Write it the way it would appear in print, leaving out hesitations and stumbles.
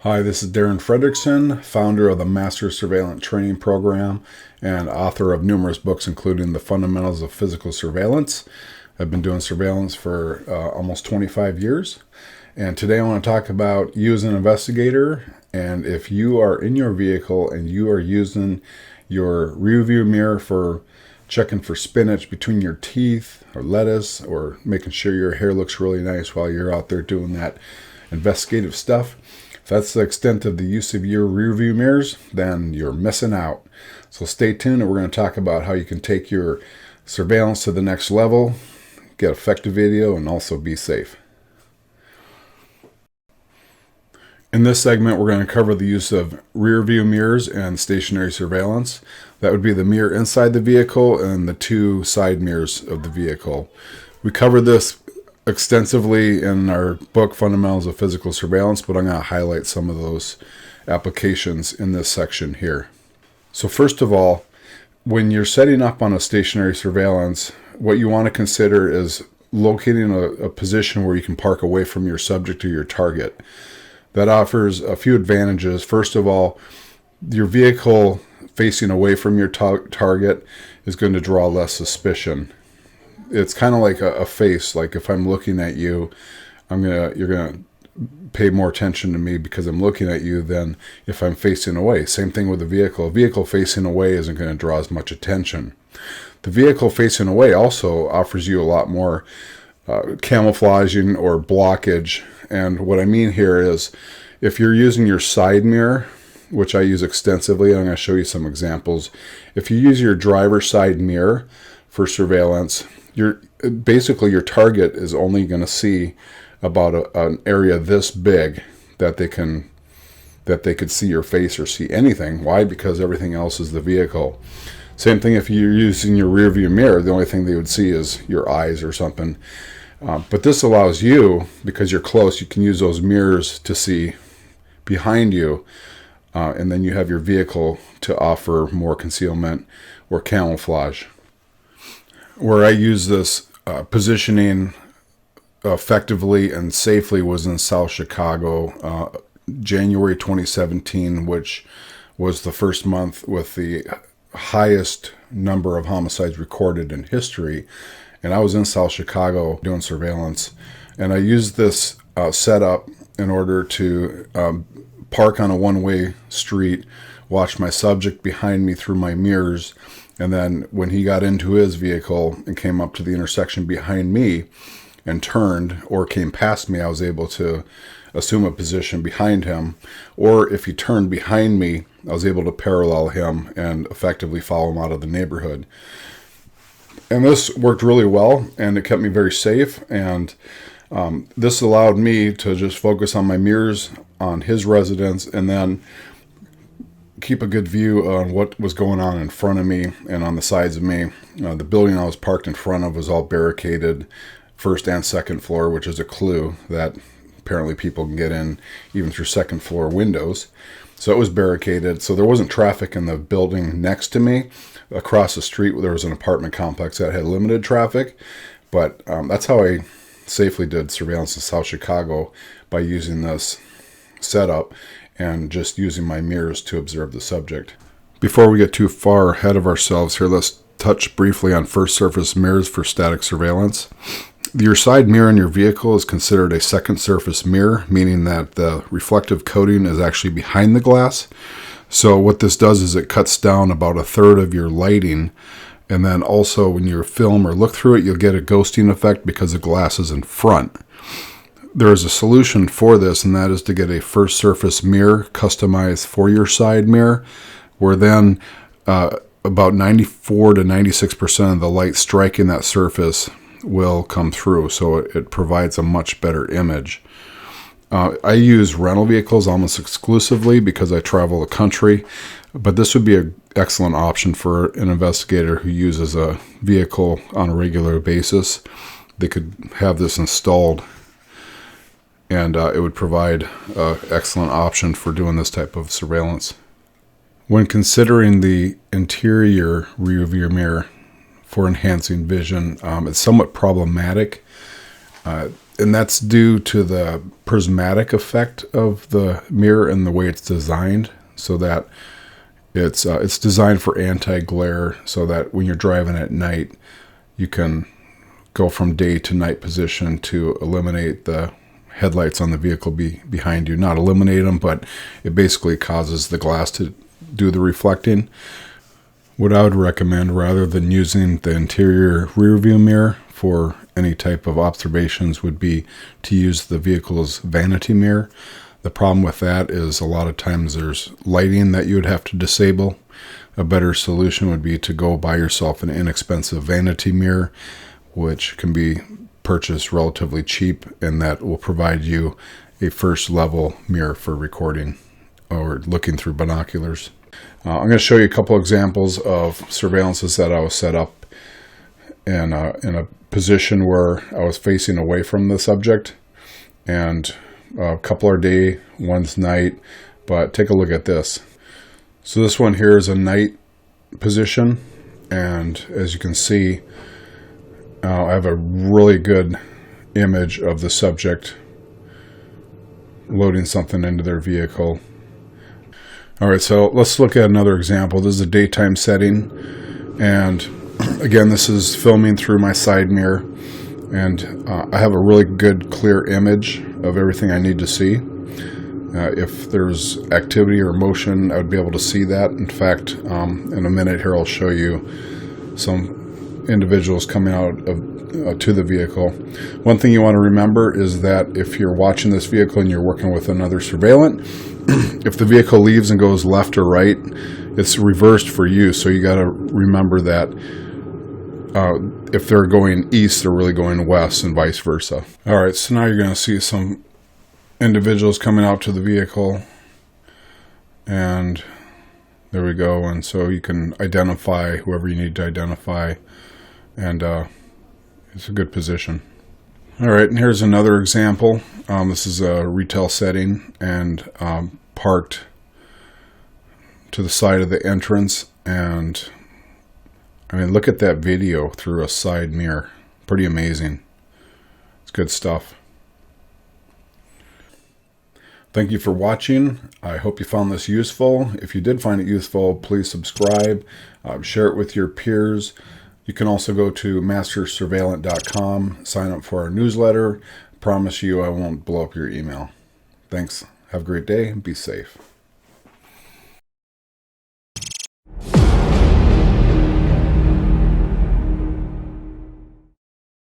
Hi, this is Darren Fredrickson, founder of the Master Surveillant Training Program and author of numerous books, including The Fundamentals of Physical Surveillance. I've been doing surveillance for almost 25 years. And today I want to talk about you as an investigator. And if you are in your vehicle and you are using your rear view mirror for checking for spinach between your teeth or lettuce, or making sure your hair looks really nice while you're out there doing that investigative stuff, if that's the extent of the use of your rear view mirrors, then you're missing out. So stay tuned, and we're going to talk about how you can take your surveillance to the next level, get effective video, and also be safe. In this segment, we're going to cover the use of rear view mirrors and stationary surveillance. That would be the mirror inside the vehicle and the two side mirrors of the vehicle. We covered this extensively in our book, Fundamentals of Physical Surveillance, but I'm going to highlight some of those applications in this section here. So first of all, when you're setting up on a stationary surveillance, what you want to consider is locating a position where you can park away from your subject or your target. That offers a few advantages. First of all, your vehicle facing away from your target is going to draw less suspicion. It's kind of like a face. Like if I'm looking at you, you're gonna pay more attention to me because I'm looking at you than if I'm facing away. Same thing with the vehicle. A vehicle facing away isn't going to draw as much attention. The vehicle facing away also offers you a lot more camouflaging or blockage. And what I mean here is, if you're using your side mirror, which I use extensively, I'm going to show you some examples. If you use your driver's side mirror for surveillance, basically your target is only going to see about an area this big that they could see your face or see anything. Why? Because everything else is the vehicle. Same thing if you're using your rear view mirror, the only thing they would see is your eyes or something. But this allows you, because you're close, you can use those mirrors to see behind you, and then you have your vehicle to offer more concealment or camouflage. Where I use this positioning effectively and safely was in South Chicago, January 2017, which was the first month with the highest number of homicides recorded in history. And I was in South Chicago doing surveillance, and I used this setup in order to park on a one-way street, watch my subject behind me through my mirrors, and then when he got into his vehicle and came up to the intersection behind me and turned or came past me, I was able to assume a position behind him. Or if he turned behind me, I was able to parallel him and effectively follow him out of the neighborhood. And this worked really well, and it kept me very safe. And this allowed me to just focus on my mirrors on his residence, and then keep a good view on what was going on in front of me and on the sides of me. The building I was parked in front of was all barricaded, first and second floor, which is a clue that apparently people can get in even through second floor windows. So it was barricaded, so there wasn't traffic in the building next to me. Across the street, there was an apartment complex that had limited traffic, but that's how I safely did surveillance in South Chicago, by using this setup and just using my mirrors to observe the subject. Before we get too far ahead of ourselves here, let's touch briefly on first surface mirrors for static surveillance. Your side mirror in your vehicle is considered a second surface mirror, meaning that the reflective coating is actually behind the glass. So what this does is it cuts down about a third of your lighting, and then also when you film or look through it, you'll get a ghosting effect because the glass is in front. There is a solution for this, and that is to get a first surface mirror customized for your side mirror, where then about 94 to 96% of the light striking that surface will come through, so it provides a much better image. I use rental vehicles almost exclusively because I travel the country, but this would be an excellent option for an investigator who uses a vehicle on a regular basis. They could have this installed, and it would provide an excellent option for doing this type of surveillance. When considering the interior rear view mirror for enhancing vision, it's somewhat problematic. And that's due to the prismatic effect of the mirror and the way it's designed, so that it's designed for anti-glare, so that when you're driving at night, you can go from day to night position to eliminate the headlights on the vehicle behind you. Not eliminate them, but it basically causes the glass to do the reflecting. What I would recommend, rather than using the interior rear view mirror for any type of observations, would be to use the vehicle's vanity mirror. The problem with that is a lot of times there's lighting that you would have to disable. A better solution would be to go buy yourself an inexpensive vanity mirror, which can be purchased relatively cheap, and that will provide you a first level mirror for recording or looking through binoculars. I'm going to show you a couple examples of surveillances that I was set up in a position where I was facing away from the subject, and a couple are day, one's night, but take a look at this. So this one here is a night position, and as you can see, I have a really good image of the subject loading something into their vehicle. Alright, so let's look at another example. This is a daytime setting, and again, this is filming through my side mirror, and I have a really good clear image of everything I need to see. If there's activity or motion, I would be able to see that. In fact, in a minute here I'll show you some individuals coming out of to the vehicle. One thing you want to remember is that if you're watching this vehicle and you're working with another surveillant, if the vehicle leaves and goes left or right, it's reversed for you. So you got to remember that if they're going east, they're really going west, and vice versa. All right, so now you're going to see some individuals coming out to the vehicle, and there we go. And so you can identify whoever you need to identify, and it's a good position. All right, and here's another example. This is a retail setting, and parked to the side of the entrance, and I mean, look at that video through a side mirror. Pretty amazing. It's good stuff. Thank you for watching. I hope you found this useful. If you did find it useful, please subscribe, share it with your peers. You can also go to mastersurveillant.com, sign up for our newsletter. Promise you I won't blow up your email. Thanks. Have a great day. Be safe.